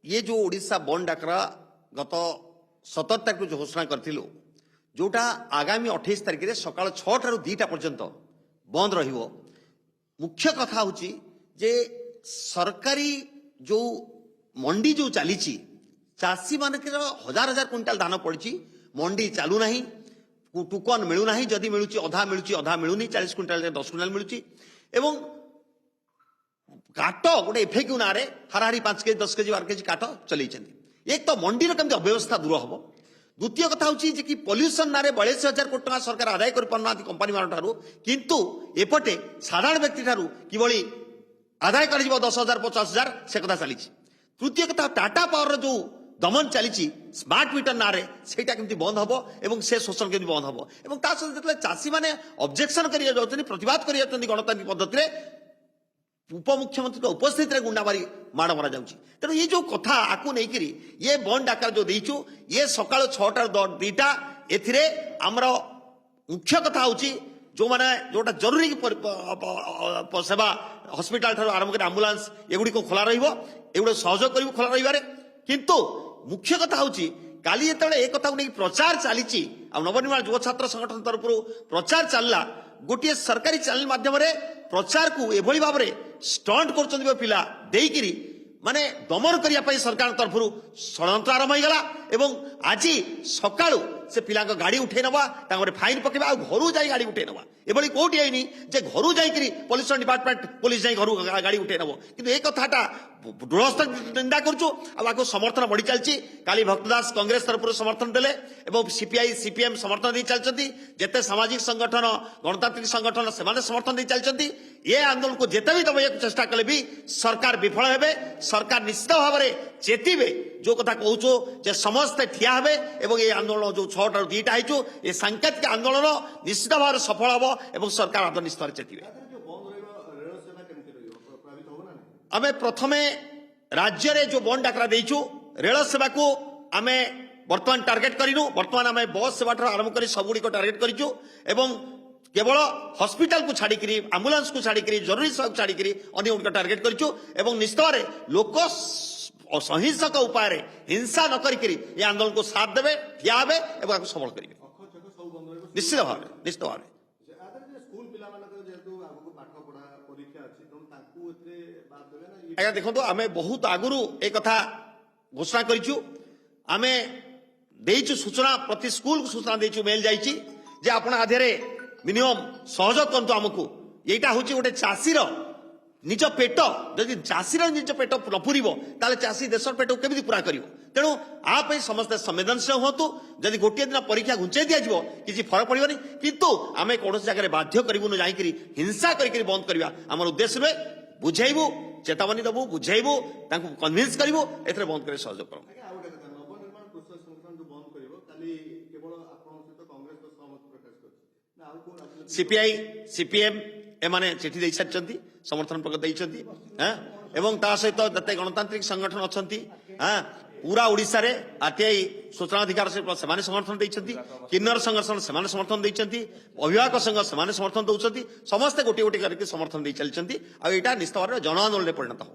ये जो ओडिशा बंद डाकरा गत 17 तारीख जो घोषणा करूँ जोटा आगामी 28 तारीख में सकाल 6 ठारू 2टा पर्यंत बंद रहिबो। मुख्य कथा होची जे सरकारी जो मंडी जो चली चाषी मान हजार हजार क्विंटाल धान पड़ी मंडी चालू ना टोकन मिलूना जदि मिलूँ अधा मिलूनी 40 क्विंटाल 10 क्विंटाल मिलूँ एवं काट गोटे एफएक्यू ना हाराहारी 5 केजी 10 केजी 12 केजी काट चल एक तो मंडी कमी अव्यवस्था दूर हम। द्वितीय कथा हूँ कि पॉल्यूशन ना 42,000 कोटी टका सरकार आदाय कर कंपानी मान किंतु एपटे साधारण व्यक्ति ठारू किभली आदाय कर 10,000 50,000 से कथा चली। तृतीय कथा टाटा पावर जो दमन चली स्मार्ट मीटर ना सेटा केमती बंद हम एवं से शोषण केमती बंद हम एवं ता सहित जो चाषी मैंने ऑब्जेक्शन कर प्रतिवाद कर गणतांत्रिक पद्धति उपमुख्यमंत्री उपस्थित रे गुंडामारी माड़ मरा जाउची। तेणु ये जो कथा आकु नहीं करी ये बंद आकार जो देइचु ये सकाळ 6टा 2टा एथिरे हमर मुख्य कथा होची जो माने जोटा जरूरी सेवा हॉस्पिटल ठार आरंभ कर एम्बुलेंस एगुडी को खोला रहिबो एगुडी सहयोग करिवो खोला रहिबारे। किंतु मुख्य कथा होची काली जेतेबेले ए कथा नै प्रचार चलीची आ नवनिर्माण युवा छात्र संगठन तरफ प्रचार चलला गोटे सरकारी चैनल माध्यम प्रचार को एभली भाव में स्टंट कर पिला देकरी माने दमन करने सरकार तरफ षड्यंत्र आरंभ होगा एवं आज सका से पिला गाड़ी उठे नवा फाइन पकेबा घर जा गाड़ी उठे नवा एभली कौटी आईनी जे घर जाकरी पॉल्यूशन डिपार्टमेंट पुलिस जाई घर गाड़ी उठे नब कि एक कथाटा दृढ़ निंदा करूँ समर्थन बढ़ी चलती। काली भक्तदास कांग्रेस तरफ समर्थन देले एवं सीपीआई सीपीएम समर्थन दे चलती जेते सामाजिक संगठन गणतांत्रिक संगठन से समर्थन दे चलती। ये आंदोलन को जेते भी दबाइया चेष्टा कले भी सरकार विफल हेबे। सरकार निश्चित भाव में चेतीबे जो कथा कहूँ जे समस्ते ठिया हेबे एवं ये आंदोलन जो 6 ठारू 2टा आईचु ये सांकेतिक आंदोलन निश्चित भाव में सफल हम एवं सरकार आदर निश्चित चेतीबे। आमे प्रथमे राज्य रे जो बंद डाकरा देइचु रेल सेवा को आमे वर्तमान टार्गेट करिनु। वर्तमान आमे बस सेवा आरंभ कर सबुड़ी को टार्गेट करिचु एवं केवल हॉस्पिटल को छाड़ी एम्बुलेंस को छाड़ी जरूरी सेवा को छाड़ी अन्य उनका टार्गेट करिचु एवं निश्चित भाव लोक सहिंसक उपाय हिंसा न करी ये आंदोलन को साथ देवे ठिया हेबे एवं सबल करेंगे निश्चित भाव निश्चित भाव। आज्ञा देखो आम बहुत आगुरी एक कथा घोषणा करूँ आम देचु सूचना प्रति स्कूल को सूचना देचु मेल जाइए जे आपण आधे मिनिमम सहयोग करतु आमको यहाँ हूँ गोटे चाषीर निज पेट जदि चाषीर निज पेट न पूरब ताले चाषी देशर पेट को केमी पूरा कर। तेणु आप समस्ते संवेदनशील हूँ जदि गोटे दिन परीक्षा घुंचे दिज्व किसी फरक पड़ोनी किंतु आम कौन जगह बाध्य करूँ जाकि हिंसा कर बंद करवा आम उद्देश्य में बुझेबू चेतावनी दबू बुझेबू कन्विन्स करूँ ए बंद कर सहयोग कर। सीपीआई सीपीएम एमाने चिठी दे सारी समर्थन प्रकट एवं ता सहित जते गणतांत्रिक संगठन अच्छा पूरा ओडिशा रे आरटीआई सूचना अधिकार से समर्थन देइछंती किन्नर संगठन से समर्थन देइछंती अभिभावक संघ से समर्थन दउछंती समस्ते गोटे गोटे करके समर्थन दे चलछंती आ एटा निश्चित भाव जन आंदोलन परिणत हो।